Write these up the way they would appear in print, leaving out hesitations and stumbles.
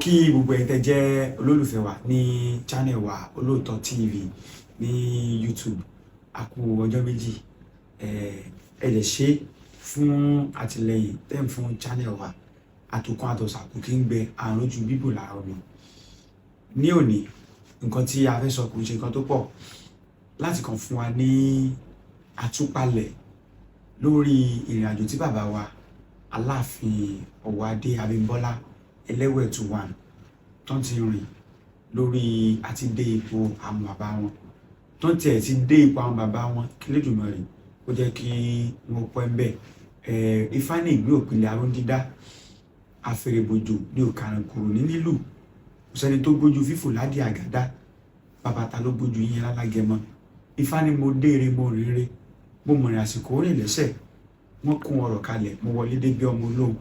kí gbogbo ẹ̀yin tẹ́ jẹ́ olólùfẹ́ wa ní channel wa Olóòtọ́ TV ní YouTube. A kú ọjọ́ méjì. Ẹ lè ṣe fún àtìlẹ́yìn tẹ́ ń fún channel wa. Àtòkùn àtọ̀sàkù kí ń gbẹ àrùn ojú bíbò láàárọ̀ mi. Ní òní, nǹkan tí a fẹ́ sọ kò ṣe nǹkan tó pọ̀ láti kàn fún wa ní àtúpalẹ̀ lórí ìrìn àjò tí bàbá wa Aláàfin Ọ̀wọ́adé Abímbọ́lá Ẹlẹ́wẹ̀túwàn tó ti rìn lórí àti dé ipò àwọn bàbá wọn tó tiẹ̀ ti dé ipò àwọn bàbá wọn kí Lédùmarè ó jẹ́ kí wọ́n pẹ́ ń bẹ̀. Ifá ní ìgbé òpìlẹ̀ arún dídá àfẹrẹ̀bòjò ní òkàrànkòrò ní nílùú kò sẹ́ni tó gbójú fífò ládì àgádá bàbá ta ló gbójú yín lálágẹmọ. Ifá ní mo déere mo rere mo mọ̀rìn àsìkò rìn lẹ́sẹ̀ wọ́n kún ọ̀rọ̀ kalẹ̀ mo wọlé dé bí ọmọ olóhùn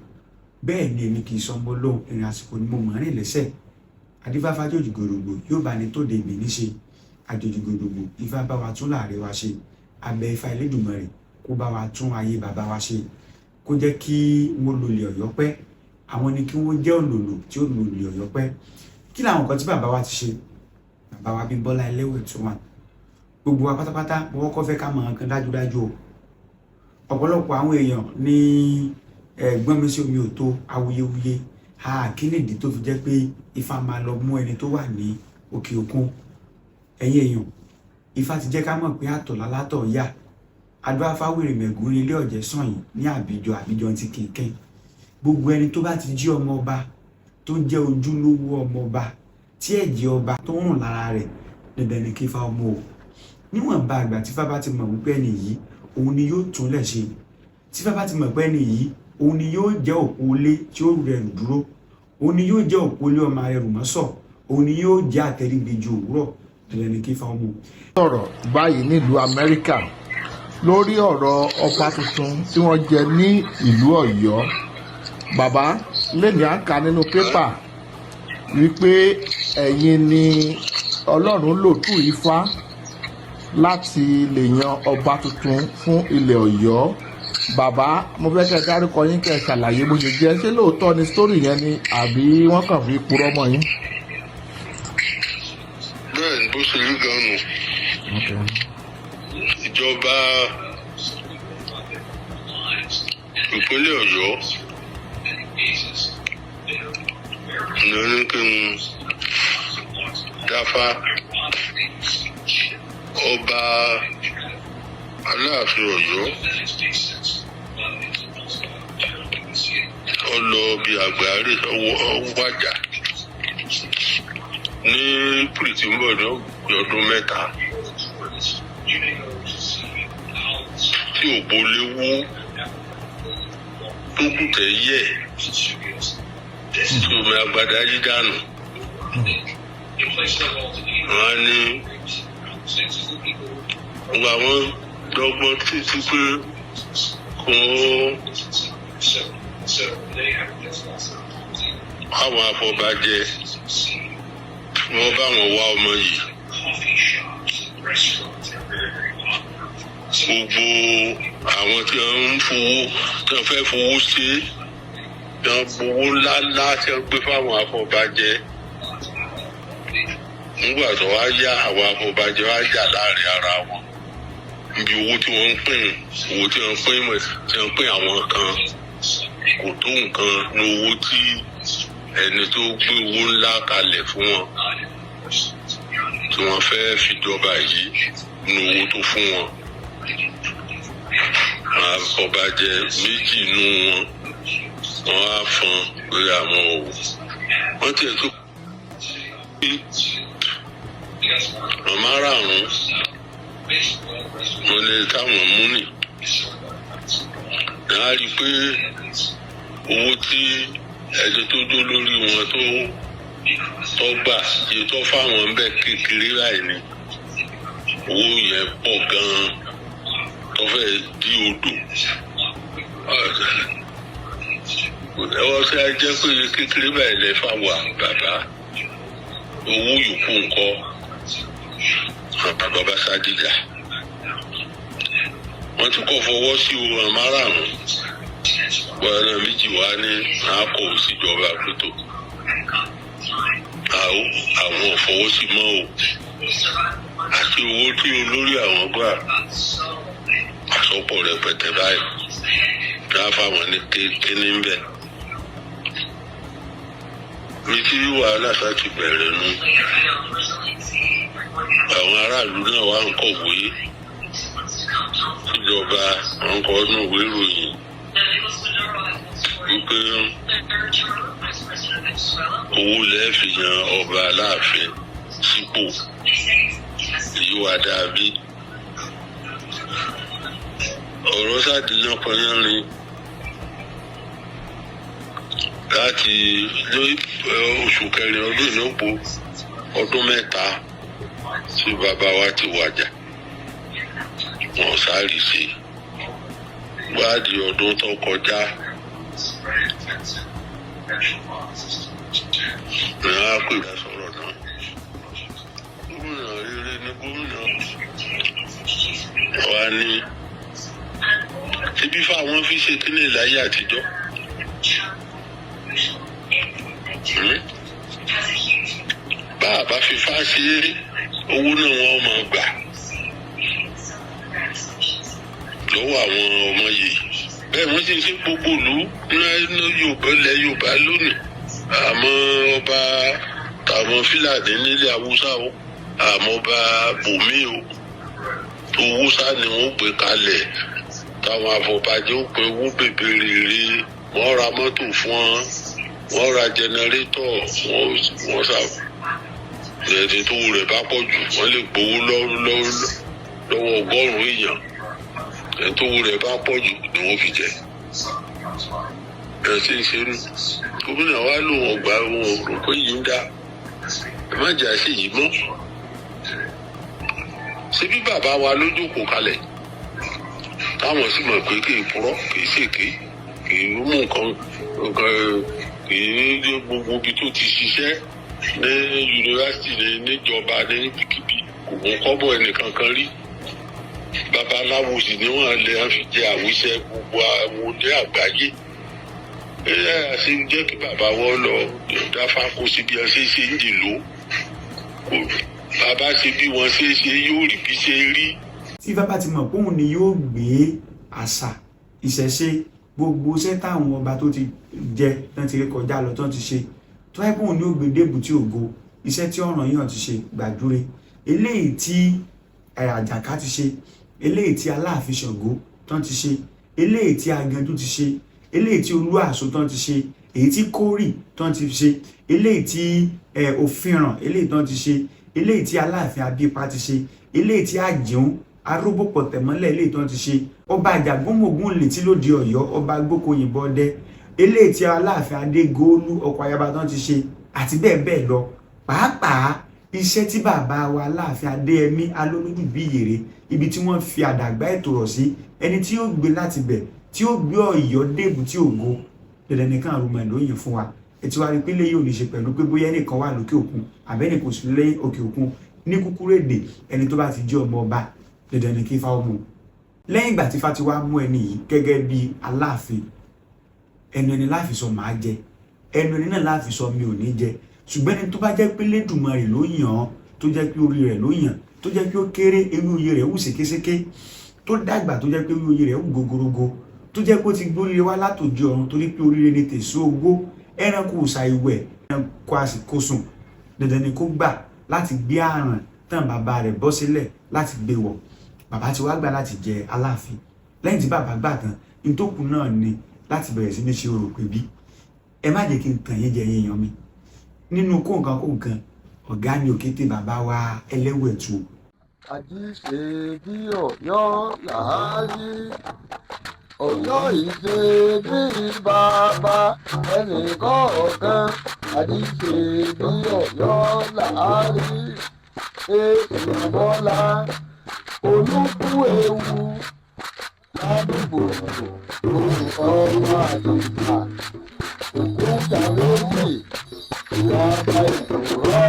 bẹ́ẹ̀ ni èmi kì í sọ ọmọ olóhùn ìrìn àsìkò ni mo mọ̀rìn lẹ́sẹ̀. Adífáfá àjòjì gòrògbò yóò bá ní tó de ìgbè níṣe àjòjì gòrògbò Ifá bá wa tún láàrin wa ṣe abẹ Ifá Elédùmarè kó bá wa tún ayé bàbá wa ṣe kó jẹ́ kí wọ́n lólè Ọ̀yọ́ pẹ́ àwọn ni kí wọ́n jẹ́ òlòlò tí ó lólè Ọ̀yọ́ pẹ́. Kí làwọn nǹkan tí bàbá wa ti ṣe bàbá wa Abímbọ́lá Ẹlẹ́wẹ̀túwàn gbogbo wa pátápátá mo kọ́kọ́ fẹ́ ká mọ̀ nǹkan dájúdájú o. Ọ̀pọ̀lọpọ̀ àwọn èèyàn ní gbọ́n mi sí omi ò tó awuyewuye kí nìdí tó fi jẹ́ pé Ifá máa lọ mú ẹni tó wà ní òkè òkun. Ẹ̀yin èèyàn Ifá ti jẹ́ ká mọ̀ pé àtọ̀lá látọ̀ yá adó afáwèrè mẹ̀gún ilé ọ̀jẹ̀ sàn yìí ní àbíjọ ti kìnkìn. Gbogbo ẹni tó bá ti jí ọmọ ọba tó jẹ́ ojúlówó ọmọ ọba tí ẹ̀jẹ̀ ọba tó ń rùn lára rẹ̀ dandan ni kí Ifá ọmọ o. Níwọ̀nba àgbà tí Ifá bá ti mọ̀ wípé ẹni yìí òun ni yóò túnlẹ̀ ṣe tí Ifá bá ti mọ̀ pé ẹni yìí òun ni yóò jẹ́ òpó ilé tí ó rẹrù dúró òun ni yóò jẹ́ òpó ilé ọmọ rẹrù mọ́sọ̀ òun ni yóò jẹ́ àtẹrígbèjì òwúrọ̀ dandan ni kí Ifá ọmọ. Sọ̀rọ̀ báyìí nílùú Amẹ́ríkà lórí ọ̀rọ̀ ọba tuntun tí wọ́n jẹ ní ìlú Ọ̀yọ́. Bàbá lẹ́ni à ń kà nínú pépà wípé ẹ̀yin ni Ọlọ́run lò tú Ifá láti lè yan ọba tuntun fún ilẹ̀ Ọ̀yọ́. Bàbá mo fẹ́ kẹ́ ẹ dárúkọ yín kẹ́ ẹ ṣàlàyé bó ṣe jẹ́ ṣé lóòótọ́ ni sítórì yẹn ni àbí wọ́n kàn fi purọ́ mọ́ yín. Bẹ́ẹ̀ ni bó ṣe rí gan-an ìjọba ìpínlẹ̀ Ọ̀yọ́ ní kí n dáfá ọba Aláàfin Ọ̀yọ́ ọlọ bíi àgbáre ọwájà ní pìrìtìmbọ̀ ní ọdún mẹ́ta tí òpó léwó tó kù tẹ̀ yẹ̀ tí omi agbada yí dànù wọn ní gba wọn dọ́gbọ́n títí pé kò àwọn afọbajẹ wọn bá wọn wá ọmọ yìí gbogbo àwọn tí wọn ń fowó tí wọn fẹ́ fowó sí tí wọn gbowó ńláńlá tí wọn gbé fáwọn afọbajẹ nígbà tó wá yá àwọn afọbajẹ wá jà láàrin ara wọn níbi owó tí wọn ń pín owó tí wọn pín àwọn kan kò tó nǹkan ní owó tí ẹni tó gbé owó ńlá kalẹ̀ fún wọn tí wọ́n fẹ́ fìjọba yìí ní owó tó fún wọn. Àfọ̀bàjẹ́ méjì nú wọn á fọn pé àwọn ò wọ́n tiẹ̀ tó ọmọ aráàrún wọn lè táwọn mú nì. Ní a rí i pé owó tí ẹni tó dó lórí wọn tó gbà iye tó fáwọn ń bẹ kékeré láì ní owó yẹn pọ̀ gan-an tó fẹ́ di odò. Ẹ̀wọ́n tí a jẹ́ pé kékeré báyìí lè fáwọn bàbá owó yòókù ńkọ́ bàbá Sádíjà wọ́n ti kọ́ fọwọ́ sí ohun márààrún wọ́n méjì wá ní àkọ́ òsìjọba pẹ̀tọ́ àwọn ò fọwọ́ sí mọ́ o àti owó tí olórí àwọn gbà àsopọ̀ rẹpẹtẹ báyìí ká fáwọn ní kékeré ń bẹ̀. mi tí wàhálà sá ti bẹ̀rẹ̀ nu àwọn aráàlú náà wá ń kọ̀wé ìjọba wọn kọ ọdún ìwé ìròyìn wípé owó lẹ́ẹ̀ fi yan ọba Aláàfin sípò èyí wà dàbí ọ̀rọ̀ sàdéyàn pọnyánrin láti oṣù kẹrin ọdún ìlọ́po ọdún mẹ́ta tí bàbá wa ti wàjà wọn sáré sí wádìí ọdún tó kọjá ní a pè dá sọ̀rọ̀ náà gómìnà rere ní gómìnà wa ní ibi fáwọn fi ṣe kíní láyé àtijọ́ bá a bá fi fá sí owó náà wọn máa gbà lọ́wọ́ àwọn ọmọ yìí bẹ́ẹ̀ wọ́n sì ń ṣe gbogbo ìlú ní Yorùbá lónìí àmọ́ ọba tàwọn Fúlàní nílẹ̀ Haúsá o àmọ́ ọba bòmí o owó sá ni wọ́n gbé kalẹ̀ táwọn afọbajẹ ó pe owó bèbèrè wọ́n ra mọ́tò fún wọn wọ́n ra jẹnẹrétọ̀ wọ́n sà ẹni tó wù rẹ̀ bá pọ̀ jù wọ́n lè gbowó lọ́wọ́ ọgọ́rùn-ún èèyàn ẹni tó wù rẹ̀ bá pọ̀ jù ni wọ́n fi jẹ ẹ ti ń ṣerú gómìnà wa lò wọ́n gbà wọn rò pé yìí ń dá ẹ má jà sí yìí mọ́ ṣé bí bàbá wa lójú kò kalẹ̀ táwọn sì mọ̀ pé kì í purọ́ kì í ṣèké kì í mú nǹkan kì í gbogbo ibi tó ti ṣiṣẹ́ ní yunifásitì níjọba ní kíkíbi kò mú kọ́bọ̀ ẹnìkankan rí babaláwo sì ni wọ́n lè fi jẹ àwíṣẹ gbogbo àwọn òde àgbáyé ẹ àti jẹ́ kí bàbá wọn lọ dáfá kó sí bí wọ́n ṣe ń dìlò bàbá ṣe bí wọ́n ṣe yóò rí bí ṣe rí. tí bàbá ti mọ̀ póun ni yóò gbé àṣà ìṣẹ̀ṣe gbogbo iṣẹ́ táwọn ọba tó ti jẹ tán ti rí kọjá lọ tán ti ṣe tó ẹ́ póun ni ó gbé débùtì ògo iṣẹ́ tí Ọ̀rànyàn ti ṣe Gbàdúrè eléyìí tí Àjàká ti ṣe eléyìí tí Aláàfin Ṣàngó tán ti ṣe eléyìí tí Agandu ti ṣe eléyìí tí Olúàṣọ tán ti ṣe èyí tí Kórì tán ti ṣe eléyìí tí Òfìràn eléyìí tán ti ṣe eléyìí tí Aláàfin Abípá ti ṣe eléyìí tí Àjìún Arógbòpọ̀ tẹ̀mọ́lẹ̀ eléyìí tán ti ṣe ọba Àjàgbómògún Létí lóde Ọ̀yọ́ ọba Gbókoyìnbọdẹ eléyìí tí Aláàfin Adégòólú ọkọ̀ ayaba tán ti ṣe àti bẹ́ẹ̀ bẹ́ẹ̀ lọ pàápàá iṣẹ́ tí bàbá wa Aláàfin Adéyẹmí Alólùbíyèrè ibi tí wọ́n fi àdàgbà ètò rọ̀ sí ẹni tí ó gbé láti bẹ̀ tí ó gbé Ọ̀yọ́ débùtì ògo dandan nìkan àrùmọ̀ ìlóyìn fún wa ètò wa rí pé léyìí ò ní ṣe pẹ̀lú pé bóyá ẹnìkan wà lókè òkun àbẹ́ni kò sí lé òkè òkun ní kúkúrú èdè ẹni tó bá ti jẹ́ ọmọ ọba dandan ní kí Ifá ó mú lẹ́yìn ìgbà tí Ifá ti wá mú ẹni yìí gẹ́gẹ́ bí Aláàfin ẹnu ẹni láàfin sọ màá jẹ ẹnu ẹni náà láàfin sọ mi ò ní jẹ ṣùgbọ́n ẹni tó bá jẹ́ pé Lédùmarè ló yàn án tó jẹ́ pé orí rẹ̀ ló yàn tó jẹ́ pé ó kéré ewé oyè rẹ̀ wù sékéséké tó dàgbà tó jẹ́ pé ewé oyè rẹ̀ wù gogorogo tó jẹ́ pé ó ti gbóríire wá látòdì ọ̀run torí pé oríire ni tèso ogbó ẹranko òòṣà ìwẹ̀ ẹranko àsìkò sùn dandan ni kó gbà láti gbé àrùn tán bàbá rẹ̀ bọ́ sílẹ̀ láti gbé wọ̀ bàbá ti wá gbà láti jẹ Aláàfin lẹ́yìn tí bàbá gbà tán ìtókù náà ni láti bẹ̀rẹ̀ sí ní ṣe orò pé bí ẹ má jẹ́ kí n tàn yín jẹ yín yan mi nínú kóǹkan ọ̀gá ni òkété bàbá wa Ẹlẹ́wẹ̀tù. àjíṣe bí Ọ̀yọ́ làárí Ọ̀yọ́ ìṣe bí bàbá ẹnìkọ̀ọ̀kan àjíṣe bí Ọ̀yọ́ làárí èsì bọ́lá olúkú ewu ládùúgbò ọmọ àdìgbà òkúta lóyè ìyàbá ìdúró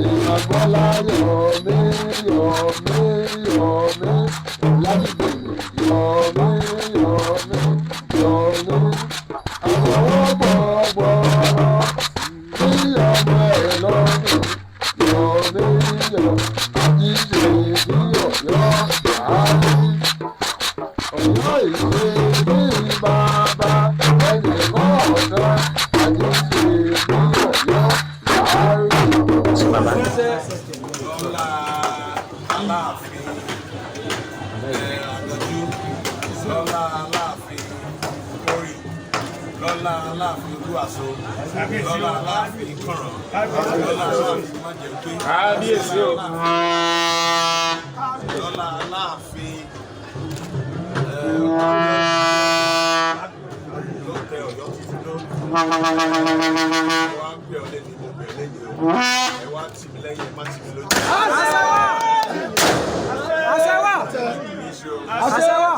ìyàbọ́lá yọ̀mí ládùúgbò yọ̀mí àwọn ọmọ ọgbọ̀n tí ọmọ ẹ̀ lọ́lá aláàfin olúwaṣọ lọ́lá aláàfin kọ̀rọ̀ lọ́lá aláàfin májèpé kábíyèsí o lọ́lá aláàfin lọ́tẹ̀ ọ̀yọ́ títí lórí wá gbé ọ lẹ́nu mo bẹ̀ lẹ́yìn o ẹ wá tì mí lẹ́yìn ẹ má tì mí lójú. àṣẹwà àṣẹwà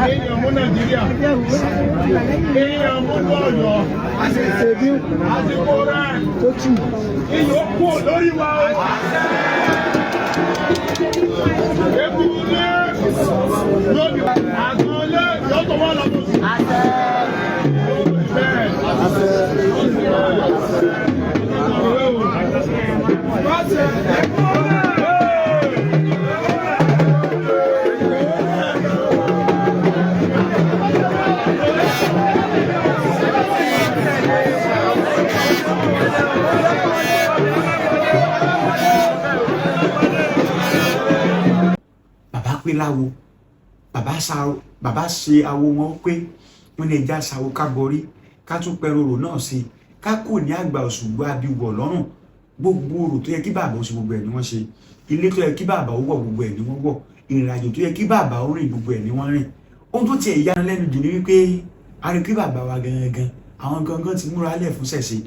èèyàn mú Nàìjíríà èèyàn mú lọ́yọ̀ àsìkò rẹ̀ iyọ̀ kú lórí wa o. Ebúlé lóbi àgbọ̀nlé yóò tó wọ́n lọ́dún sí. pé láwo bàbá ṣe awo wọn pé wọn lè já ṣàwo ká borí ká tún pẹrọrò náà sí ká kò ní àgbà òṣùgbọ abiwọ lọ́rùn gbogbo orò tó yẹ kí bàbá ó ṣe gbogbo ẹ̀ ni wọ́n ṣe ilé tó yẹ kí bàbá ó wọ̀ gbogbo ẹ̀ ni wọ́n wọ̀ ìrìnàjò tó yẹ kí bàbá ó rìn gbogbo ẹ̀ ni wọ́n rìn ohun tó tiẹ̀ yára lẹ́nu jù ní wípé a rí kí bàbá wa gangan àwọn gangan ti múra lẹ̀ fún ṣẹ̀ṣe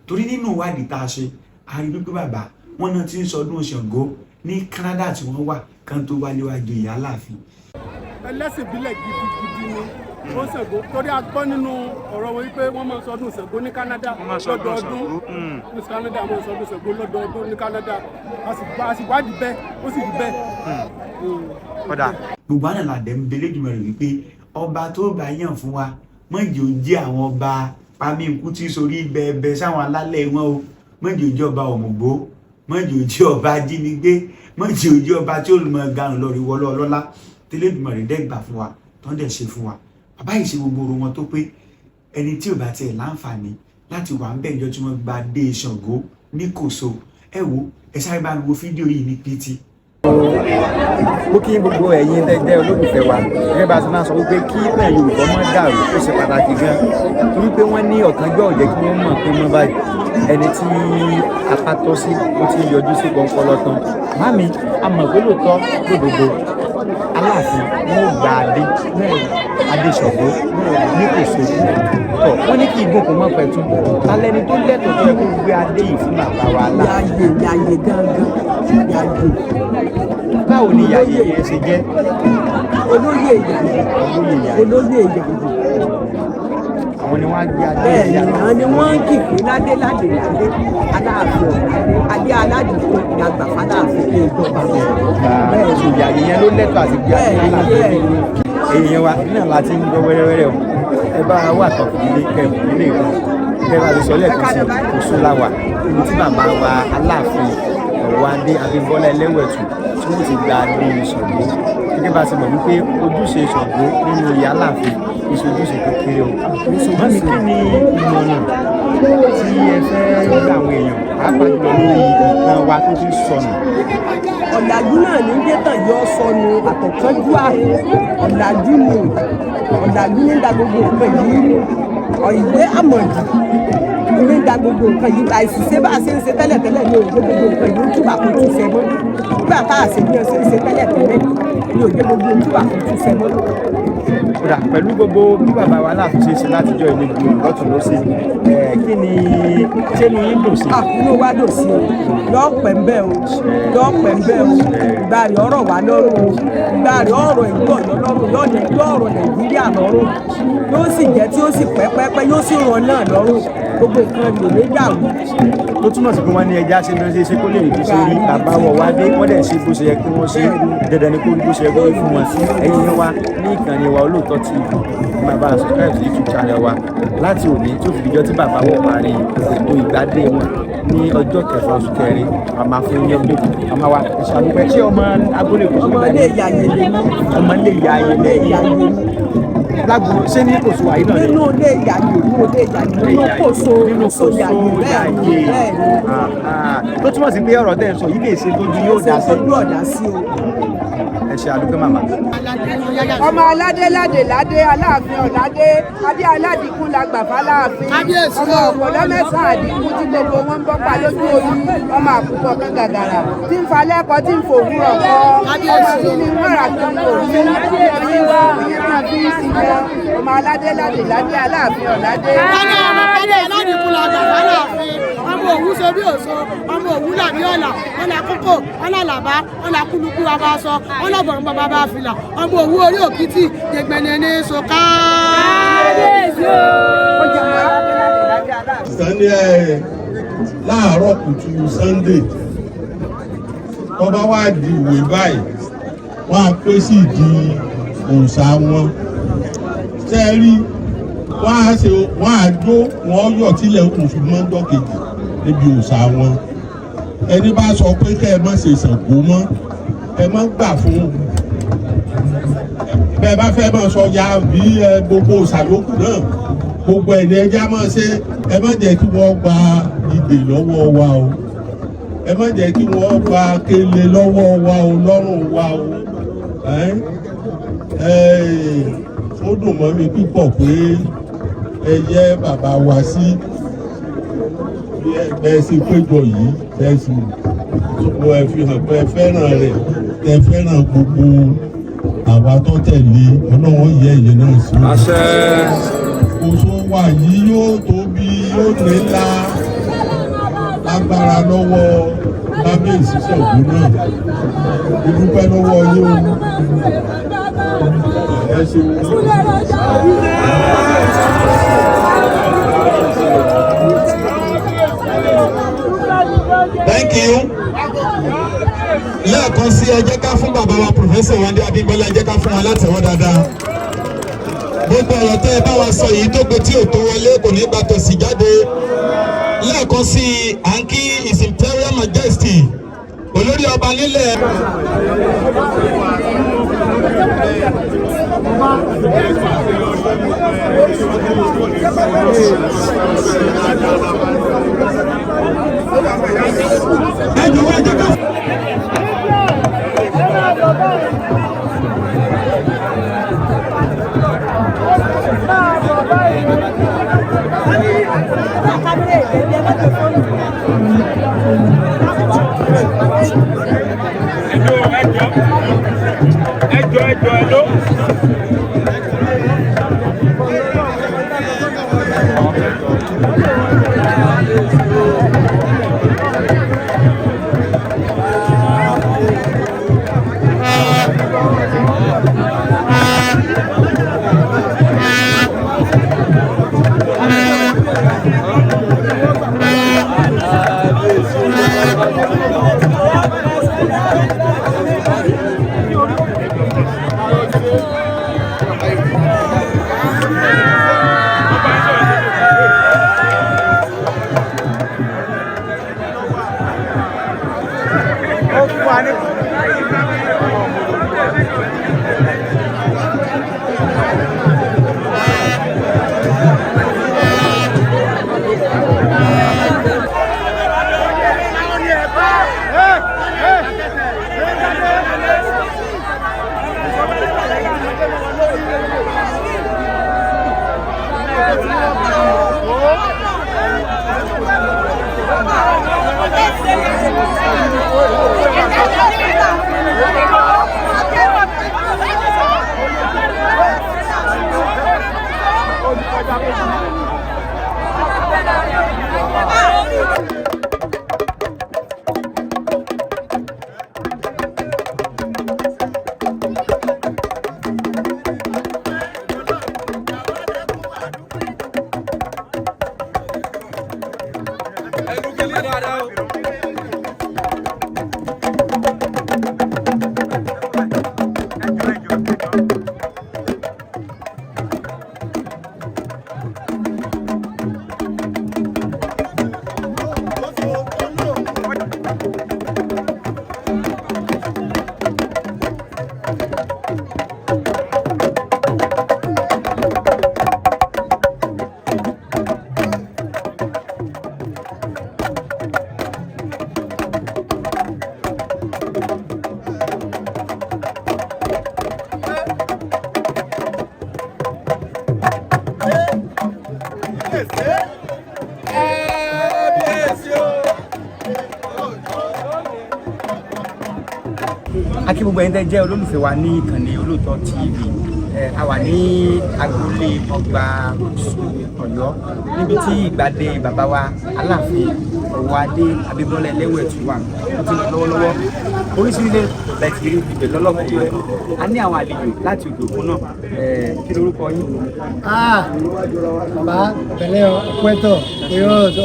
torí nínú ìwádìí tá a ṣe a rí wípé bàbá wọn náà ti ń sọdún Ṣàngó ní Canada tí wọ́n wà kan tó wálé wájú ìyá Aláàfin. ẹlẹ́sìn ìbílẹ̀ gidigidi ni ó Ṣàngó torí a gbọ́ nínú ọ̀rọ̀ wọn wípé wọ́n máa ń sọdún Ṣàngó ní Canada lọ́dọọdún ní Canada máa ń sọdún Ṣàngó lọ́dọọdún ní Canada a sì wádìí bẹ́ẹ̀ ó sì rí bẹ́ẹ̀. gbogbo àná làdẹ̀ ń belé jùmọ̀ rẹ̀ wípé ọba tó bá yàn fún wa mọ̀jì ò jẹ́ àwọn ọba pamínkù tí sórí bẹ́ẹ̀bẹ́ sáwọn alálẹ̀ wọn o mọ̀jì ò jẹ́ ọba òmùgbó mọ̀jì ò jẹ́ ọba ajínigbé mọ̀jì ò jẹ́ ọba tí ó lùmọ̀ garùn lọ́rí wọlé ọlọ́lá tẹ́lẹ̀dùmọ̀ rẹ̀ dẹ́gbà fún wa tó ń dẹ̀ ṣe fún wa bàbá yìí ṣe gbogbo orun wọn tó pé ẹni tí ò bá tiẹ̀ láǹfààní láti wà ń bẹ̀jọ́ tí wọ́n gba dé Ṣàngó ní Kòso ẹ wo ẹ sáré bá wo fídíò yìí ní pt. ó kí gbogbo ẹ̀yin ẹgbẹ́ olólùfẹ́ wa gẹ́gẹ́ bá a ti máa sọ wípé kí ìpínlẹ̀ Yorùbá má dàrú ó ṣe pàtàkì gan torí pé wọ́n ní ọ̀kánjọ́ ọ̀jẹ̀ kí wọ́n mọ̀ pé mọ́ báyìí ẹni tí apá tọ́ sí ó ti yọjú sí pọ́npọ́lọ́ tán mami a mọ̀ pé lóòótọ́ lódodo Aláàfin wọn ò gba adé Ṣàngó ní Kòso tọ wọn ní kí igun kò mọ̀ pẹ̀tù alẹ́ni tó lẹ́tọ̀ọ́ tó yẹ kó gbé adé yìí fún bàbá wa Aláàfin. yàyè gángan yàyè. báwo ni yàyè yẹn ṣe jẹ́. olóyè yàyè olóyè yàyè. àwọn ni wọ́n á gbé adé bẹ́ẹ̀ ìyá ni àwọn ni wọ́n ń kìkì ládé Aláàfin adé aládùúgbò dàgbà fAláàfin pé ìjọba bẹ́ẹ̀ ni yàyè yẹn ló lẹ́tọ̀ọ́ àti gbé adé Aláàfin. èèyàn wa náà láti ń gbọ́ wẹ́rẹ́wẹ́rẹ́ o ẹ bá wà tán fún ilé kẹfù ilé ìkan kẹ bá ti sọ lẹ́ẹ̀kan sí Kòso láwà ibi tí bàbá wa Aláàfin ọ̀wọ́ adé Abímbọ́lá Ẹlẹ́wẹ̀tù tí wọ́n ti gba adé Ṣàngó gẹ́gẹ́ bá ti mọ̀ wípé ojúṣe Ṣàngó nínú ìyá Aláàfin ìṣojúṣe kékeré o. mọ́mí kí ni ìmọ̀ràn tí ẹ fẹ́ gbà àwọn èèyàn pàápàá jùlọ lórí nǹkan wa tó ti sọnù. ọ̀làjú náà ní gbẹ́tàn yọ sọnù àtọ̀tọ́jú ọ̀làjú ni ọ̀làjú ní da gbogbo nǹkan yìí ìwé àmọ̀jù ní da gbogbo nǹkan yìí àìsíṣẹ́ bá a ṣe ń ṣe tẹ́lẹ̀tẹ́lẹ̀ ní òun gbogbo nǹkan yìí ó túbà kó tún ṣe mọ́ nígbà tá a ṣe bí wọ́n ṣe ń ṣe tẹ́lẹ̀tẹ́lẹ̀ ní òye gbogbo ojú àkótún fẹ́ mọ́. kódà pẹ̀lú gbogbo bí bàbá wa láti ṣe ṣe látijọ́ ilé ìgbìmọ̀ lọ́tún ló ṣe kí ni ṣénu yín dùn sí. inú wa dùn sí o yóò pẹ́ ń bẹ́ o yóò pẹ́ ń bẹ́ o ìgbà rẹ̀ ọ̀rọ̀ wa lọ́rùn o ìgbà rẹ̀ ọ̀rọ̀ ìlú ọ̀yọ́ lọ́rùn yóò ọ̀rọ̀ nàìjíríà lọ́rùn yóò sì jẹ́ tí ó sì pẹ́pẹ́pẹ́ yóò sì ràn náà lọ́rùn gbogbo nǹkan lè lè dàrú. tó túmọ̀ sí pé wọ́n ní ẹja ṣe ló ṣe kó lè rí bí ṣe rí àbáwọ̀ wá dé wọ́n dẹ̀ ṣe bó ṣe yẹ kí wọ́n ṣe dandan ni kó rí bó ṣe yẹ kó rí fún wọn ẹ̀yin yẹn wá ní ìkànnì wa Olóòótọ́ TV máa bá a subscribe sí YouTube channel wa láti òní tó fi dijọ́ tí bàbá wọ̀ parí ètò ìgbádé wọn ní ọjọ́ kẹfà oṣù kẹrin àmà fún yẹn bí àmà wa ìṣàlùpẹ̀ tí ọmọ agolo ìkọ̀sọ́ ọmọ ilé ìyá yẹn lè mú ọmọ ilé ìyá yẹn lè lágbo ṣé ní kòsó àyè náà nínú ilé ìyá yẹn nínú ilé ìyá yẹn nínú kòsó ìyá yẹn bẹ́ẹ̀ ni. tó túmọ̀ sí pé ọ̀rọ̀ tẹ́ ẹ sọ yìí lè ṣe tójú yóò dá sí. ojú ọ̀dà sí o. ẹ ṣe àdúgbò màmá. ọmọ aládé ládé ládé aláàfin ọ̀ládé adé aládìkú la gbà fáláàfin ọmọ ọ̀pọ̀lọ́ mẹ́sàn-án àdìkú tí gbogbo wọn ń bọ́ pa lójú orí ọmọ àkùkọ kan gàgàrà tí ń falẹ́ kọ tí ń fòwúrọ̀ kọ ọmọ tí ní mọ́ra tó ń fòwú ẹ̀yìn wá ìyẹn máa fi ń sin lọ ọmọ aládé ládé ládé aláàfin ọ̀ládé. ọmọ aládé aládìkú la gbà fáláàfin ọmọ òwú so bí òso ọmọ òwú làbí ọ̀là ọ̀là kókó ọ̀là làbá ọ̀là kúlukú abáṣọ ọ̀là bọ̀rọ̀ bàbá bá fìlà ọmọ òwú orí òkìtì jẹgbẹ̀nẹ̀ ní sọ̀ká. Sunday láàárọ̀ kùtù Sunday tó bá wá di ìwé báyìí wọ́n á pé sí ìdí òòṣà wọn sẹ́ẹ̀rí wọ́n á jó wọ́n yọ̀ tílẹ̀ oṣù mọ́jọ́ kejì níbi òòṣà wọn ẹni bá sọ pé kẹ́ ẹ má ṣe Ṣàngó mọ́ ẹ má gbà fún bẹ́ẹ̀ bá fẹ́ máa sọ ya bí gbogbo òòṣà yòókù náà gbogbo ẹ̀ní ẹja máa ṣe ẹ má jẹ́ kí wọ́n gba ìdè lọ́wọ́ wa o ẹ má jẹ́ kí wọ́n gba kele lọ́wọ́ wa o lọ́rùn wa o ó dùn mọ́ mi púpọ̀ pé ẹ yẹ bàbá wa sí bẹ́ẹ̀ sì péjọ yìí bẹ́ẹ̀ sì ẹ fi hàn pé ẹ fẹ́ràn rẹ̀ ẹ fẹ́ràn gbogbo àwa tó tẹ̀lé ọlọ́wọ́ yẹ ìyẹn náà sí. àṣẹ. Oṣù wa yìí yóò tóbi yóò nílá lágbára lọ́wọ́ kábíyèsí Ṣàngó náà mo dúpẹ́ lọ́wọ́ yín o ẹ ṣe wọ́n. Thank you. Lẹ́ẹ̀kan sí ẹ jẹ́ ká fún bàbá wa Professor Wande Abímbọ́lá ẹ jẹ́ ká fún wa látẹ̀wọ́ dáadáa. Gbogbo ọ̀rọ̀ tẹ́ ẹ bá wa sọ yìí tó gbé tí ò tó wọlé kò ní gba tòsí jáde. Lẹ́ẹ̀kan sí à ń kí His Imperial Majesty olórí ọba nílẹ̀. Thank you. akí gbogbo ẹ̀yin tẹ́ jẹ́ olólùfẹ́ wa ní ìkànnì Olóòtọ́ TV. A wà ní agboolé ọgbà Ọ̀yọ́ níbi tí ìgbàdé bàbá wa Aláàfin Ọwọ́adé Abímbọ́lá Ẹlẹ́wẹ̀tù wà ó ti lọ lọ́wọ́lọ́wọ́ oríṣiríṣi láti rí ibẹ̀ lọ́lọ́kùnrin rẹ̀. A ní àwọn àlejò láti òkè òkun náà. Kí lorúkọ yín? Bàbá pẹ̀lẹ́ ọ̀pẹ́tọ̀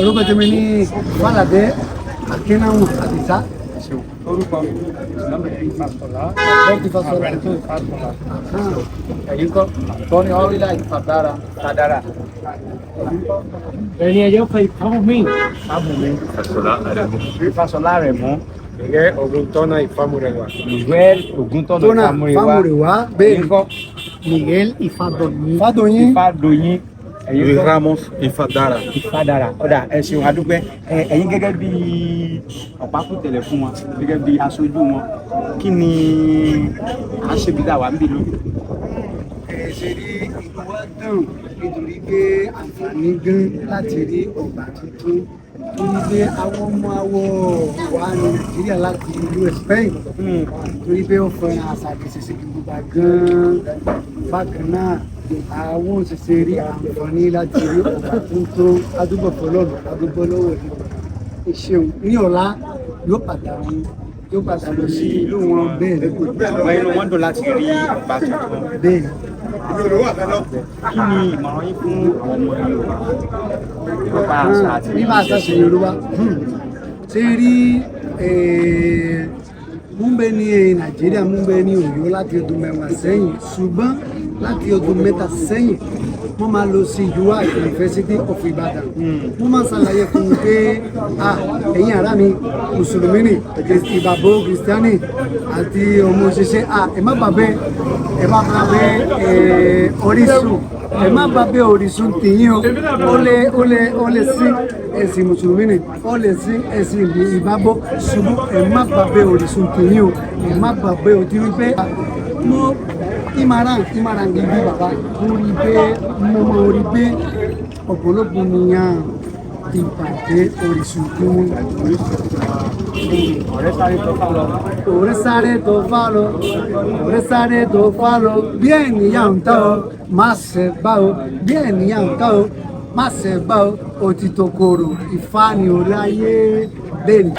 orúkọ tèmi ní Fálàdé Akínnáhùn Àdìsá. Orúkọ Ìfàsọ̀lá ẹ̀yìn kọ́ Tọ́ni Ọ́rílà Ìfàdára. Ẹ̀yin ẹ̀yọ́ fẹ́ ìfọ́nmí. Ìfàsọ̀lá rẹ̀ mọ́. Ìyẹ́ Ògúntọ́nà Ìfámúrẹwà. Miguel Ògúntọ́nà Ìfámúrẹwà. Bẹ́ẹ̀ Miguel Ìfádòyìn. Ìfádòyìn. Ramos Ìfádàrà. Ìfádàrà. Ọ̀dà ẹ ṣeun adúpẹ́. Ẹ̀yin gẹ́gẹ́ bí ọ̀pákùtẹ̀lẹ̀ fún wọn gẹ́gẹ́ bí aṣojú wọn kí ni àṣebídà wà ń bí lónìí? Ṣe rí ìlú wa dùn nítorí pé àǹfààní gan láti rí ọgbà tuntun torí pé àwọn ọmọ àwọ̀ wà ní Nàìjíríà láti ìlú Spain torí pé ó fẹ́ràn àṣà àgbèsèsè Yorùbá gan bákan náà àwọn òṣìṣẹ́ rí àǹfààní láti rí ọgbà tuntun adúgbò fọlọ́ọ̀lù adúgbò lọ́wọ́ ìṣeun ní ọ̀la yóò padà lọ sí ìlú wọn bẹ́ẹ̀ lẹ́kọ̀ọ́ inú wọn dùn láti rí ọgbà tuntun bẹ́ẹ̀. Kí ni ìmọ̀ràn yín fún àwọn ọmọ Yorùbá nípa àṣà àti nípa àṣà àti Yorùbá ṣe rí múmbẹ ní Nàìjíríà múmbẹ ní Ọ̀yọ́ láti ọdún mẹ́wàá sẹ́yìn ṣùgbọ́n láti ọdún mẹ́ta sẹ́yìn wọ́n máa lọ sí UWA University of Ibadan wọ́n máa ṣàlàyé fún un pé ẹ̀yin ará mi mùsùlùmí ni ìgbàgbọ́ kìrìsìtánì àti ọmọ òṣìṣẹ́ ẹ má bàbẹ́ orísun ẹ má bàbẹ́ orísun tìyín ó lè sí ẹ̀sìn mùsùlùmí ni ó lè sí ẹ̀sìn ìgbàgbọ́ ṣùgbọ́n ẹ má bàbẹ́ orísun tìyín ẹ má bàbẹ́ òtí wípé ìmàràn gidi bàbá orí bẹ́ mọ́mọ́ orí bẹ́ ọ̀pọ̀lọpọ̀ nìyàn ìpàdé orísun tí wọ́n ọ̀rẹ́ sáré tó fá lọ bí ènìyàn ń tọ́ má ṣe bá o bí ènìyàn ń tọ́ má ṣe bá o òtítọ́ kòrò ìfáàní orí ayé bẹ́ẹ̀ ni.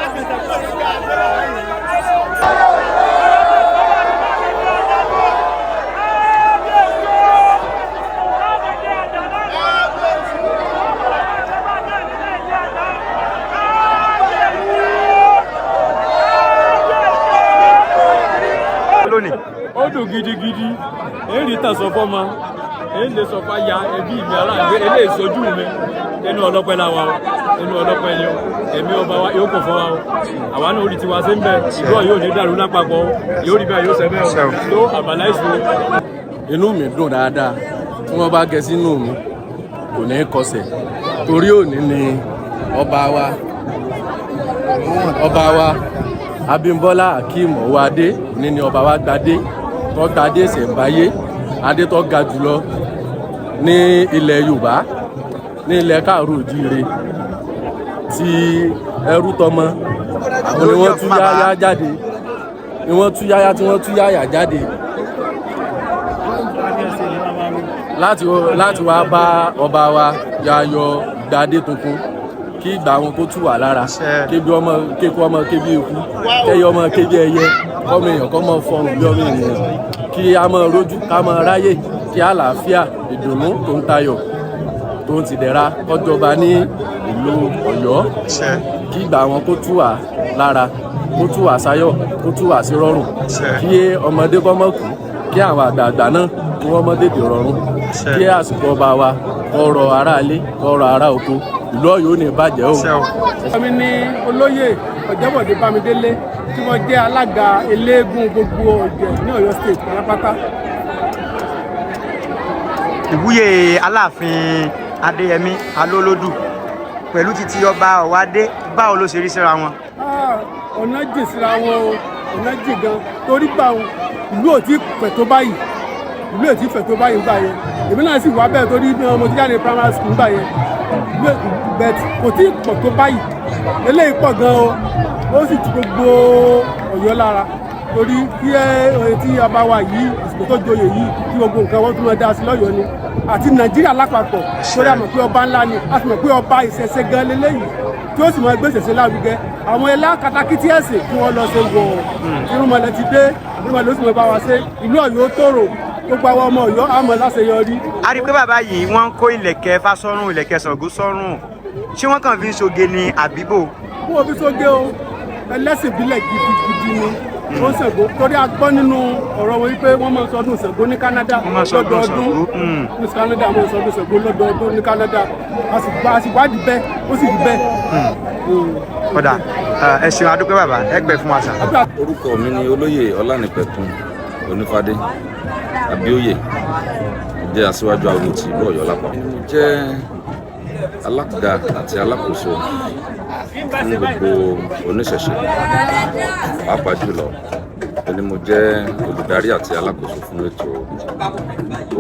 Ó dùn gidigidi èyí tàn sọ fọ́mọ èyí lè sọ fà ya ẹbí mi aláàgbé eléyìí sojú mi ẹnu ọlọ́pẹ́ la wa o ẹnu ọlọ́pẹ́ ni o ẹ̀mí ọba wa yóò kọ̀ fọ́ wa o àwa náà orí tiwa sí ń bẹ ìlú yóò ní dàrú lápapọ̀ yóò rí bẹ́ẹ̀ yóò ṣẹ bẹ́ẹ̀ o tó àbàlá ìṣòro. Inú mi dùn dáadáa tí wọ́n bá gẹ sínú mi kò ní kọsẹ̀ torí òní ni ọba wa Abímbọ́lá Akeem Ọwọ́adé ní ni ọba wa gbadé tó gbadé ìṣẹ̀ǹbáyé adé tó ga jùlọ ní ilẹ̀ Yorùbá ní ilẹ̀ Káàárọ̀ Oòjíire tí ẹrú tọmọ àwọn ni wọ́n tú yáyá jáde ni wọ́n tú yáyá tí wọ́n tú yáyà jáde láti wá bá ọba wa yayọ gbadé tuntun kí ìgbà wọn kó tù wá lára kébi ọmọ kéku ọmọ kébi eku kẹyẹ ọmọ kébi ẹyẹ kọmọ èèyàn kọmọ fọrùn bí ọmọ ènìyàn kí a mọ rojú ká mọ ráyè kí àlàáfíà ìdùnnú tó ń tayọ̀ tó ń tìdẹ̀ra kọjọba ní ìlú Ọ̀yọ́ kí ìgbà wọn kó tù wá lára kó tù wá sáyọ̀ kó tù wá sí rọrùn kí ọmọdé kọmọ kú kí àwọn àgbààgbà náà kí wọ́n mọ tètè rọrùn kí àsìkò ọba wa kọrọ aráalé kọrọ ará oko ìlú Ọ̀yọ́ ní bàjẹ́ o. Èmi ni olóyè Ọ̀jẹ́bọ̀dé Bámidélé tí wọ́n jẹ́ alága eléégún gbogbo ọ̀jẹ̀ ní Ọ̀yọ́ state pátápátá. Ìwúyè Aláàfin Adéyẹmí Alólódù pẹ̀lú títí ọba Ọwọ́adé báwo ló ṣe rí síra wọn? Ọ̀nà jìn síra wọn o ọ̀nà jìn gan torí gbà wọn ìlú ò tí fẹ̀ tó báyìí gbà yẹn èmi náà sì wá bẹ́ẹ̀ torí mo ti jáde primary school gbà yẹn bẹ́ẹ̀ kò tí pọ̀ tó báyìí eléyìí pọ̀ gan o ó sì ti gbogbo Ọ̀yọ́ lára torí kí tí ọba wa yìí àsìkò tó joyè yìí kí gbogbo nǹkan wọn tún máa dá sí lọ́yọ̀ọ́ ni àti Nàìjíríà lápapọ̀ torí a mọ̀ pé ọba ńlá ni a sì mọ̀ pé ọba ìṣẹ̀ṣe gan leléyìí tí ó sì máa gbé ìṣẹ̀ṣe lárugẹ àwọn ẹlá katakítí ẹ̀sìn kí wọ́n lọ ṣe wọ̀ irúnmọlẹ̀ ti dé irúnmọlẹ̀ ó sì máa bá wa ṣe ìlú Ọ̀yọ́ tòrò gbogbo àwọn ọmọ Ọ̀yọ́ àmọ́ láṣeyọrí. a rí i pé bàbá yìí wọ́n ń kó ìlẹ̀kẹ̀ fásọ́rùn ìlẹ̀kẹ̀ Ṣàngó sọ́rùn ṣé wọ́n kàn fi ń ṣoge ní àbíbò. wọ́n fi ṣoge o ẹlẹ́sìn ìbílẹ̀ gidigidi ni ó ń Ṣàngó torí a gbọ́ nínú ọ̀rọ̀ wọn wípé wọ́n máa ń sọdún Ṣàngó ní Canada lọ́dọọdún ní Canada máa ń sọdún Ṣàngó lọ́dọọdún ní Canada a sì wádìí bẹ́ẹ̀ ó sì rí bẹ́ẹ̀. kódà ẹ ṣeun adúpẹ́ bàbá ẹ pẹ́ fún wa sà. orúkọ mi ni olóyè Ọlánìpẹ̀kun Onífádé Abíóyè jẹ́ aṣíwájú awo ti ìlú Ọ̀yọ́ lápapọ̀ jẹ́ alága àti alákòóso fún gbogbo oníṣẹ̀ṣe pàápàá jùlọ ẹni mo jẹ́ olùdarí àti alákòóso fún ètò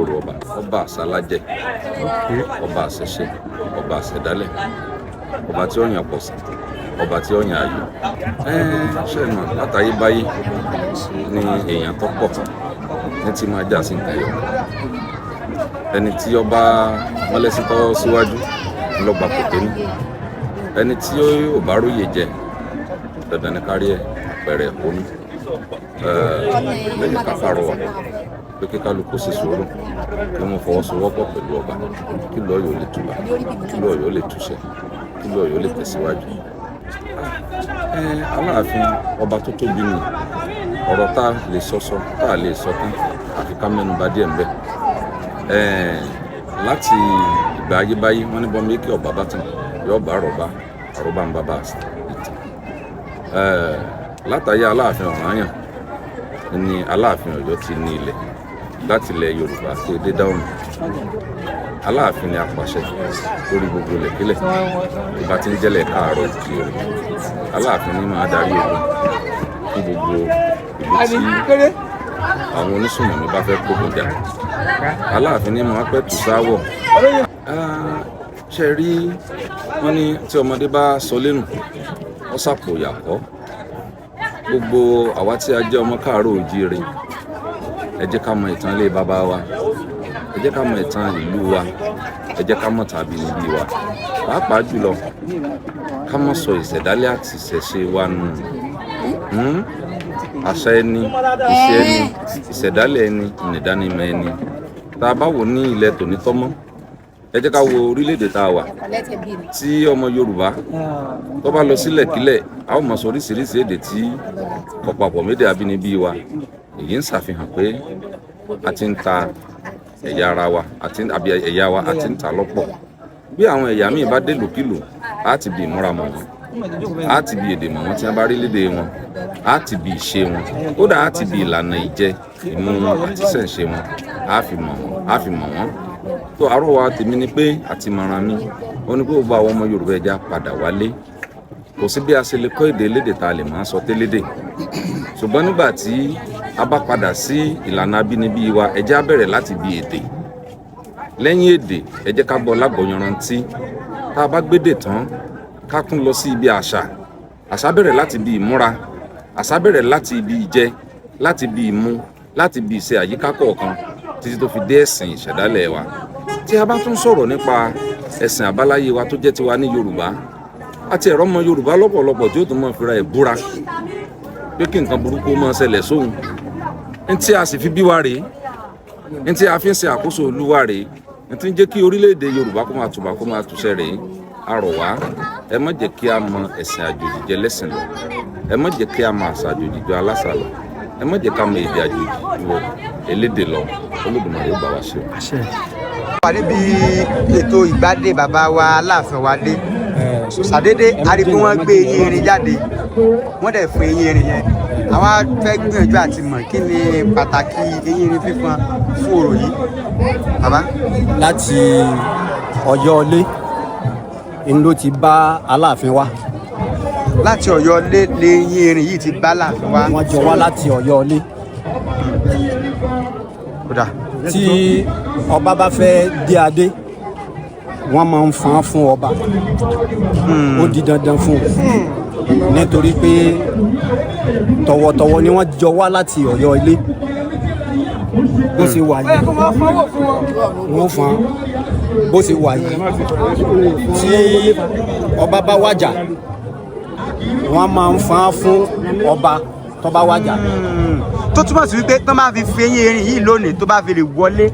orò ọba àṣàlájẹ ọba àṣẹṣe ọba àṣẹdálẹ̀ ọba tí ó yàn pọ̀sán ọba tí ó yàn ayò ṣe mọ̀ látayébáyé ni èèyàn tó pọ̀ ní tí máa já sí nǹkan yọ ẹni tí ọba mọ́lẹ́sí tọ́ síwájú lọ́gbà kò tẹ́ni ẹni tí ó bá róye jẹ dandan ní kárí ẹ àpẹẹrẹ òní lẹ́yìn káfàrọ̀ wà pé kí kálukú sì sùúrù kí wọ́n fọwọ́sowọ́pọ̀ pẹ̀lú ọba kí ìlú Ọ̀yọ́ lè túbà kí ìlú Ọ̀yọ́ lè túṣẹ kí ìlú Ọ̀yọ́ lè tẹ̀síwájú. Aláàfin ọba tó tóbi ni ọ̀rọ̀ tá a lè sọ́sọ́ tá a lè sọ tán àfi ká mẹ́nu bà díẹ̀ ń bẹ. Láti ìgbà ayébáyé wọ́n ní bọ́n méjì ọba bá tàn yóò bá àròbá ń bá bá ìtàn. Látàyé Aláàfin Ọ̀rànyàn ni Aláàfin Ọ̀yọ́ ti ní ilẹ̀ láti ilẹ̀ Yorùbá tó dé dáhùn. Aláàfin ni apàṣẹ lórí gbogbo ilẹ̀kílẹ̀ ìbá tí ń jẹ́lẹ̀ káàárọ̀ òkèèrè. Aláàfin ni máa darí ogun fún gbogbo ìlú tí àwọn onísùnmọ̀mí bá fẹ́ gbógun jà. Aláàfin ni máa pẹ̀tù sáwọ̀. Ṣe rí wọ́n ní tí ọmọdé bá sọ lẹ́nu ó sàpò yàkọ́. Gbogbo àwa tí a jẹ́ ọmọ káàárọ̀ òjíire ẹ jẹ́ ká mọ ìtàn ilé bàbá wa, ẹ jẹ́ ká mọ ìtàn ìlú wa, ẹ jẹ́ ká mọ tàbí níbí wa, pàápàá jùlọ ká mọ sọ ìṣẹ̀dálẹ̀ àti ìṣẹ̀ṣe wa nù. Àṣà ẹni, ìṣe ẹni, ìṣẹ̀dálẹ̀ ẹni, ìnìdánimọ̀ ẹni. Tá a bá wò ní ilẹ̀ tònítọ́mọ́ ẹ jẹ́ ká wo orílẹ̀-èdè tá a wà tí ọmọ Yorùbá tó bá lọ sílẹ̀kílẹ̀ a ó mọ̀ sọ oríṣiríṣi èdè tí kò papọ̀ médè abínibí wa. Èyí ń ṣàfihàn pé a ti ń ta ẹ̀yà ara wa àbí ẹ̀yà wa àti ń ta lọ́pọ̀. Bí àwọn ẹ̀yà míì bá dé lòkìlò á ti bí ìmúra mọ̀ wọ́n, á ti bí èdè mọ̀ wọ́n tí wọ́n bá rí lédè wọn, á ti bí ìṣe wọn, kódà á ti bí ìlànà ìjẹ ìmú wọn àti ìṣẹ̀ṣe wọn, á fi mọ̀ wọ́n. tó àrọ́wà tèmi ni pé àti mọ̀ràn mi ó ní pé gbogbo àwọn ọmọ Yorùbá ẹja padà wálé. Kò sí bí a ṣe lè kọ́ èdè elédè tá a lè máa sọ télédè, ṣùgbọ́n nígbà tí a bá padà sí ìlànà abínibí wa ẹ jẹ́ á bẹ̀rẹ̀ láti bí èdè. Lẹ́yìn èdè ẹ jẹ́ ká gbọ́ lágbọ̀yanrantí. Tá a bá gbédè tán ká tún lọ sí ibi àṣà. Àṣà bẹ̀rẹ̀ láti bí ìmúra, àṣà bẹ̀rẹ̀ láti ibi ìjẹ, láti bí ìmu, láti bí ìṣe àyíká kọ̀ọ̀kan títí tó fi dé ẹ̀sìn ìṣẹ̀dálẹ̀ wa. Tí a bá tún sọ̀rọ̀ nípa ẹ̀sìn àbáláyé wa tó jẹ́ tiwa ní Yorùbá, àti ẹ̀rọ ọmọ Yorùbá lọ́pọ̀lọpọ̀ tí ó tún máa fira ẹ̀ búra pé kí nǹkan burúkú máa ṣẹlẹ̀ sóhun. Ní tí a sì fi bí wa rèé, ní tí a fi ń ṣe àkóso ìlú wa rèé, ní tí ń jẹ́ kí orílẹ̀-èdè Yorùbá kó máa tùbà kó máa tùṣẹ́ rèé. A rọ̀ wá, ẹ má jẹ́ kí a mọ ẹ̀sìn àjòjì jẹ lẹ́sìn lọ, ẹ má jẹ́ kí a mọ àṣà àjòjì jọ aláṣà lọ, ẹ má jẹ́ ká mọ èdè àjòjì lọ elédè lọ. Olódùmarè yóò bá wa ṣe. wà níbi ètò ìgbádé bàbá wa Aláàfin wa dé ṣàdédé a rí pé wọ́n gbé eyín erin jáde, wọ́n dẹ̀ fún eyín erin yẹn. Àwa fẹ́ gbìyànjú àti mọ̀ kí ni pàtàkì eyín erin fífọn fún orò yìí bàbá. Láti Ọ̀yọ́ ilé ń ló ti bá Aláàfin wá. Láti Ọ̀yọ́ ilé lé eyín erin yìí ti bá Aláàfin wá. Wọ́n jọ wá láti Ọ̀yọ́ ilé. Tí ọba bá fẹ́ dé adé wọ́n máa ń fan fún ọba, ó di dandan fún un. nítorí pé tọ̀wọ̀tọ̀wọ̀ ni wọ́n jọ wá láti Ọ̀yọ́ ilé bó ṣe wà yìí wọ́n fọn bó ṣe wà yìí tí ọba bá wàjà wọ́n máa ń fọn fún ọba tó bá wàjà. tó túmọ̀ sí wípé tó máa fi fi eyín erin yìí lónìí tó bá fi lè wọlé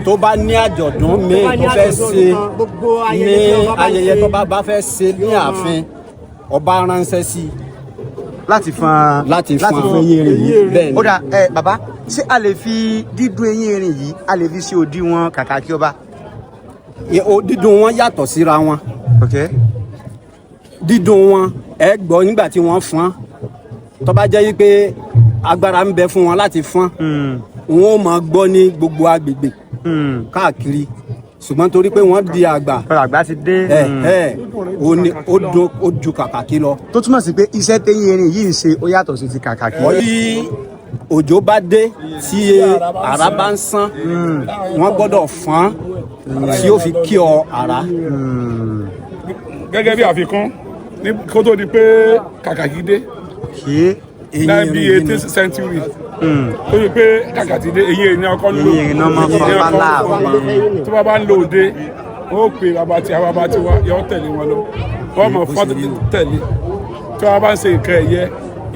tó bá ní àjọ̀dún míì tó fẹ́ ṣe ní ayẹyẹ tó bá fẹ́ ṣe ní ààfin ọba ránṣẹ́ sí láti fọn eyín erin yìí bẹ́ẹ̀ ni. ó dà bàbá ṣé a lè fi dídún eyín erin yìí a lè fi ṣe òdiwọ̀n kàkàkí ọba. dídún wọn yàtọ̀ síra wọn. dídún wọn ẹ gbọ́ nígbà tí wọ́n fọ́n tó bá jẹ́ wípé agbára ń bẹ fún wọn láti fọ́n wọn ò máa gbọ́ ní gbogbo agbègbè káàkiri ṣùgbọ́n torí pé wọ́n di àgbà ti dé ó ju kàkàkí lọ. tó túmọ̀ sí pé iṣẹ́ téyín erin yìí ń ṣe ó yàtọ̀ sí ti kàkàkí. tí òjò bá dé tí ara bá ń sán wọ́n gbọ́dọ̀ fọ́n tí ó fi kí ọ ara. gẹ́gẹ́ bí àfikún ní kó tó di pé kàkàkí dé láì bí 18th century ó yẹ pé kàkàtí dé eyín erin ọkọ ló tó bá ń lo òde ó pè bàbá tí wá yọ tẹ̀lé wọn lọ wọ́n mọ̀ fọ́n tẹ̀lé tí wọ́n bá ń ṣe nǹkan ẹ̀yẹ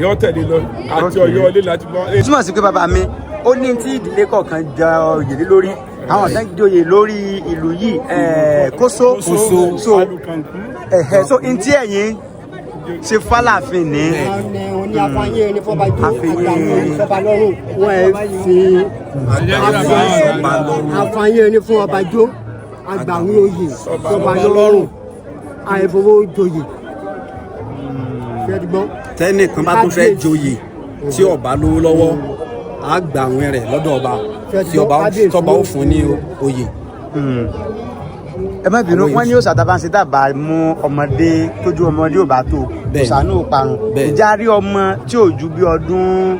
yọ tẹ̀lé lọ àti Ọ̀yọ́ ilé láti bọ́. túmọ̀ sí pé bàbá mi ó ní tí ìdílé kọ̀ọ̀kan jẹ oyè lé lórí àwọn kan joyè lórí ìlú yìí Kóso so n tí ẹ̀yin ṣe fálàfin ní. ní afáyé ẹni fọba jó àgbàwọn ẹni fọba lọ́rùn wọn ẹ fi afáyé ẹni fún ọba jó àgbàwọn oyè fọba lọ́rùn àìfowó joyè. tẹ́nìkan bá tún fẹ́ joyè tí ọba lówó lọ́wọ́ á gbà àwọn rẹ̀ lọ́dọ̀ ọba tí tọba ó fún ní oyè. ẹ má bínú wọn ní òòṣà tá a bá ń ṣe dábàá mú ọmọdé tójú ọmọdé ò bá tó òòṣà náà parun ìjà rí ọmọ tí ò ju bí ọdún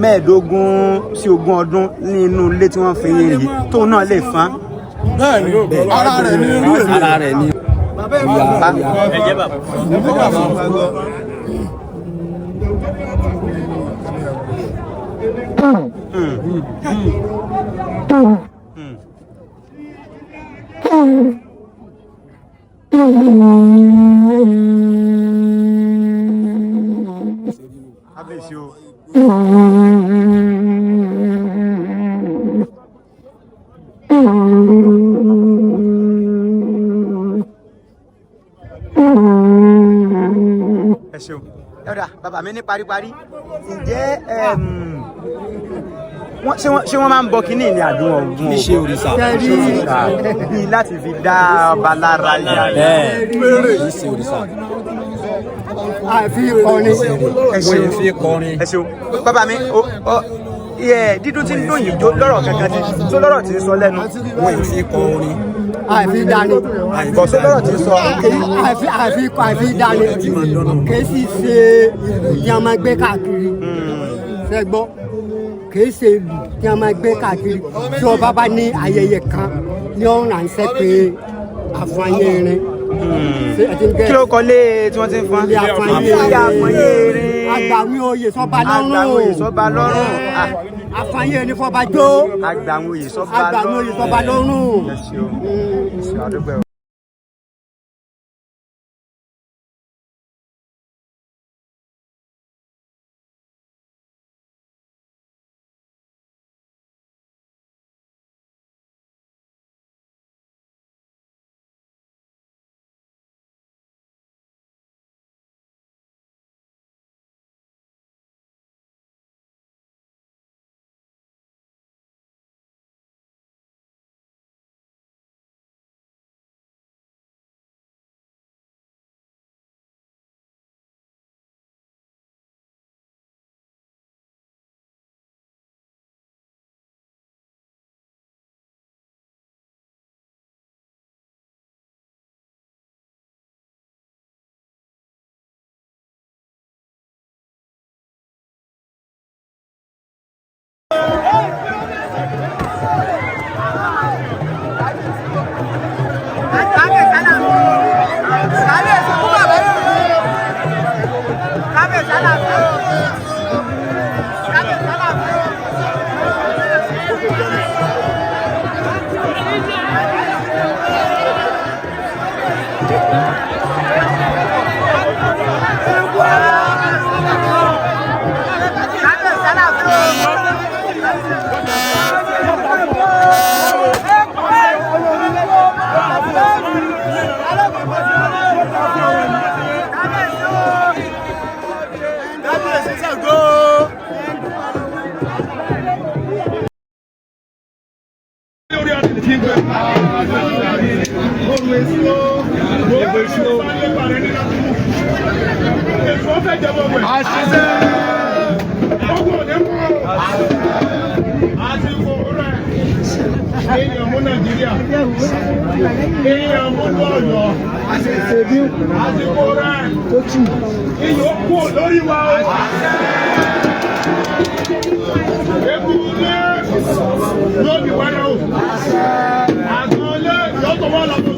15 sí 20 ọdún nínú ilé tí wọ́n fi yín yìí tóun náà lè fọ́n. bẹ́ẹ̀ni ara rẹ̀ ní irú èmi ara rẹ̀ ní ẹ̀jẹ̀ bàbá. ẹ ṣeun yọ̀dà bàbá mi ní paríparí ǹjẹ́ ṣé wọ́n máa ń bọ kínní ní àdúgbò ọ̀gbun o iṣẹ́ òrìṣà bíi láti fi dá ọba lára yà iṣẹ́ òrìṣà àfi kọrin ẹ ṣeun bàbá mi dídún tí ń dùn yìí lọ́rọ̀ kankan tó lọ́rọ̀ tí ń sọ lẹ́nu wọ́n ì fi kọ orin àfi dání bọ̀ tó lọ́rọ̀ tí ń sọ àfi dání kì í sì ṣe ìlú tí a máa gbé káàkiri ṣe gbọ́ kì í ṣe ìlú tí a máa gbé káàkiri tí ọba bá ní ayẹyẹ kan ní ọ̀run ránṣẹ́ pé àfọ̀nyé irin. kí ló kọ lé tí wọ́n ti ń fọ́n àfọ̀nyé irin àgbàwí oyè sọ́ba lọ́rùn àfọ̀nyé irin fọba jó àgbàwí oyè sọ́ba lọ́rùn. jẹ gbogbo ẹ̀. Ogun ò ní mú o. Àsìkò rẹ̀ èèyàn mú Nàìjíríà. Èèyàn mú Ọ̀yọ́. Àsìkò rẹ̀ iyọ̀ kú lórí wa o. Egungun lé yóò di wá náà o. Àgbọn lé yóò tó wá lọ́dún.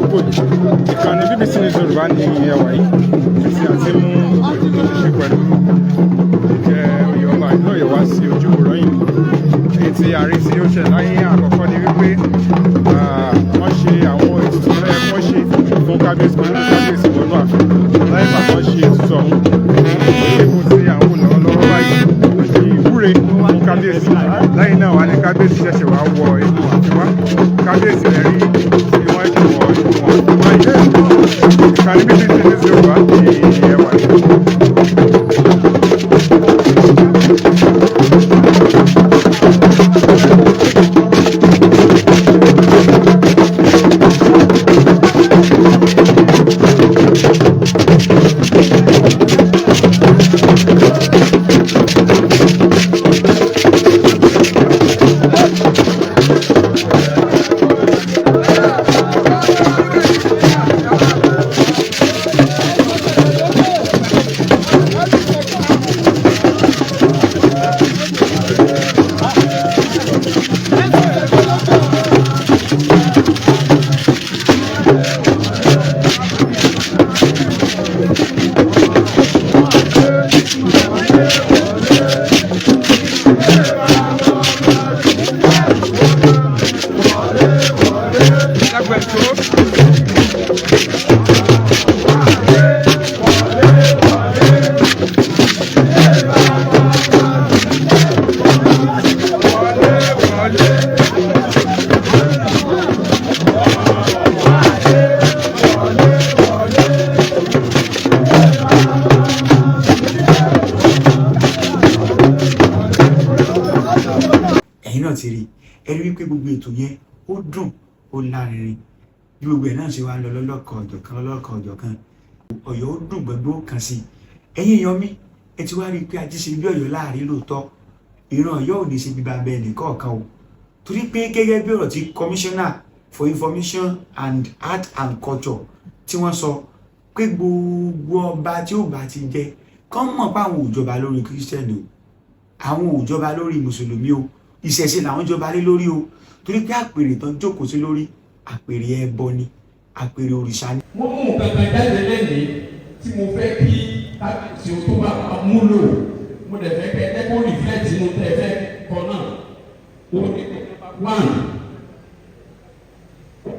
Ìkànnì BBC News Yorùbá ní ẹwà yìí tí a ti mú òkú tó ti ṣe pẹ̀lú oyè ọba ìlú Ọ̀yọ́ wá sí ojú ìròyìn. Èyí tí ààrẹ tí ó ṣẹ̀ láyé àkọ́kọ́ ni wípé wọ́n ṣe àwọn ètùtù lẹ́yìn wọ́n ṣe fún kábíyèsí wọnú àfihàn lẹ́yìn ìgbà wọ́n ṣe ètùtù ọ̀hún. Ìṣègùn tí àwọn olùrànlọ́wọ́ báyìí ṣe ìwúre fún kábíyèsí lẹ́yìn náà wà ní kábíyèsí ṣẹ̀ṣẹ̀ wá wọ inú àfiwá kábíyèsí rẹ̀ rí tí wọ́n ṣe wọ inú àfiwá yìí. Ìkànnì BBC News Yorùbá ní ẹwà yìí. gbogbo ètò yẹn ó dùn ó lárinrin bí gbogbo ẹ̀ náà ṣe wá lọ lọ́lọ́kan ọ̀jọ̀kan Ọ̀yọ́ ó dùn gbogbo kan sí ẹ̀yin èèyàn mi ẹ ti wá rí i pé a ti ṣe bí Ọ̀yọ́ láàrin lóòótọ́ ìran Ọ̀yọ́ ò ní ṣe bíbá bẹ́ẹ̀ nìkọ̀ọ̀kan o torí pé gẹ́gẹ́ bí ọ̀rọ̀ tí commissioner for information and art and culture tí wọ́n sọ pé gbogbo ọba tí ó bá ti jẹ kán mọ̀ pé àwọn ò jọba lórí kírísítẹ́nì o àwọn ò jọba lórí mùsùlùmí o ìṣẹ̀ṣe làwọn jọba lé lórí o torí pé àpèrè tán jókòó sí lórí àpèrè ẹbọ ni àpèrè òrìṣà ni. mo mú nǹkan kan jáde lẹ́nìí tí mo fẹ́ kí kábíyèsí o tó bá múlò mo dẹ̀ fẹ́ kẹ́ ẹ kó reflect inú tẹ́ fẹ́ kọ náà ó ní one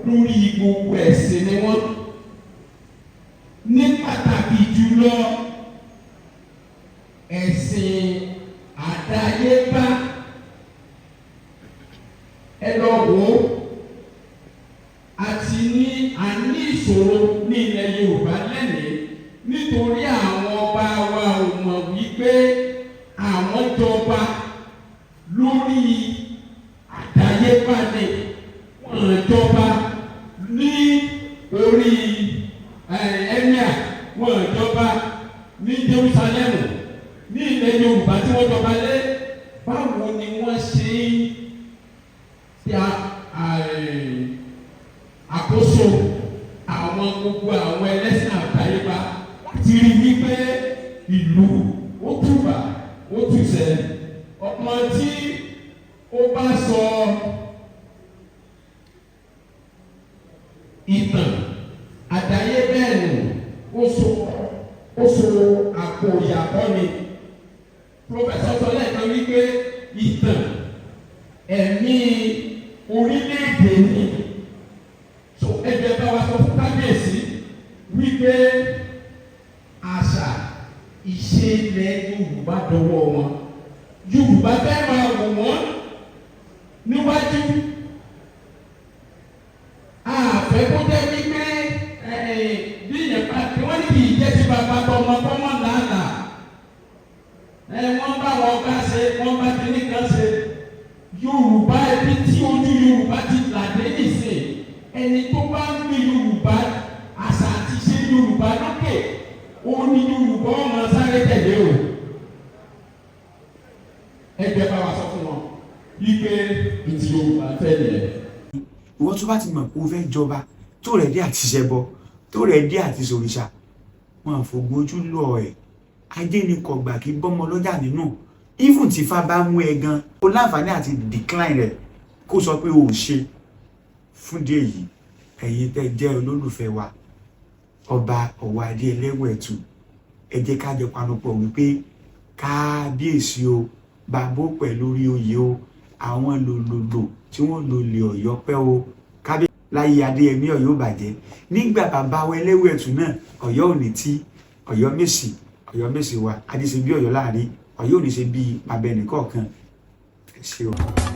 lórí gbogbo ẹ̀sìn ni wọ́n ẹ̀sìn àdáyébá ẹ lọ wò ó àti àní ìṣòro ní ilẹ̀ Yorùbá lẹ́nìí nítorí àwọn ọba wa ò mọ̀ wípé àwọn jọba lórí àdáyébá ni wọ́n jọba ní orí emir wọ́n jọba ní Jerusalem ní ilẹ̀ Yorùbá tí wọ́n jọba lé báwo ni wọ́n ṣe àkóso àwọn gbogbo àwọn ẹlẹ́sìn àdáyébá ti rí wípé ìlú ó túbà ó túṣẹ ọmọ tí ó bá sọ ìtàn àdáyébá nù ó so àpò ìyàbọ̀ ni pòfẹ́sọ̀ sọ lẹ́ẹ̀kan wípé ìtàn ẹ̀mí orílẹ̀-èdè ni so ẹgbẹ́ bá wa sọ fún kábíyèsí wípé àṣà ìṣe ilẹ̀ Yorùbá dọwọ́ wọn Yorùbá fẹ́ máa wò wọ́n níwájú àfẹ́ kó jẹ́ wípé bí ìyẹn bá tí wọ́n ní kì í jẹ́ sí bàbá tọmọ tọmọ làálàá wọ́n bá wọn ká ṣe wọ́n bá ti ní kan ṣe Yorùbá ẹbí tí ojú Yorùbá ti làdé nìsín ẹni tó bá ń gbé Yorùbá àṣà àti ṣe Yorùbá lókè ó ní Yorùbá ọmọ sáré tẹ̀lé o ẹgbẹ́ bá wa sọ fún wọn wípé ìtì Yorùbá fẹ́ nìyẹn. ìwọ tó bá ti mọ̀ pé o fẹ́ jọba tó rẹ̀ dé àti ṣẹbọ tó rẹ̀ dé àti ṣòrìṣà wọn àfògbó ojú lọ ẹ̀ ajé ni kọ̀gbà kí bọ́mọ lọ́jà nínú even tí fa bá mú ẹ gan o láǹfààní àti decline rẹ̀ kó sọ pé o ò ṣe fún díẹ̀ yìí ẹ̀yin tẹ́ jẹ́ olólùfẹ́ wa ọba Ọ̀wádé Ẹlẹ́wẹ̀tù ẹ jẹ́ ká jọ panupọ̀ wípé kábíyèsí o bàbá pẹ̀lú orí oyè o àwọn lòlòlò tí wọ́n lò lè Ọ̀yọ́ pẹ́ o kábíyèsí láyé Adéyẹmí Ọ̀yọ́ bàjẹ́ nígbà bàbá wa Ẹlẹ́wẹ̀tù náà Ọ̀yọ́ ò ní tí Ọ̀yọ́ Mèsì wa adé ṣe bí Ọ̀yọ́ láàrin Ọ̀yọ́ ò ní ṣe bí bàbá ẹnì kọ̀ọ̀kan ẹ ṣé o.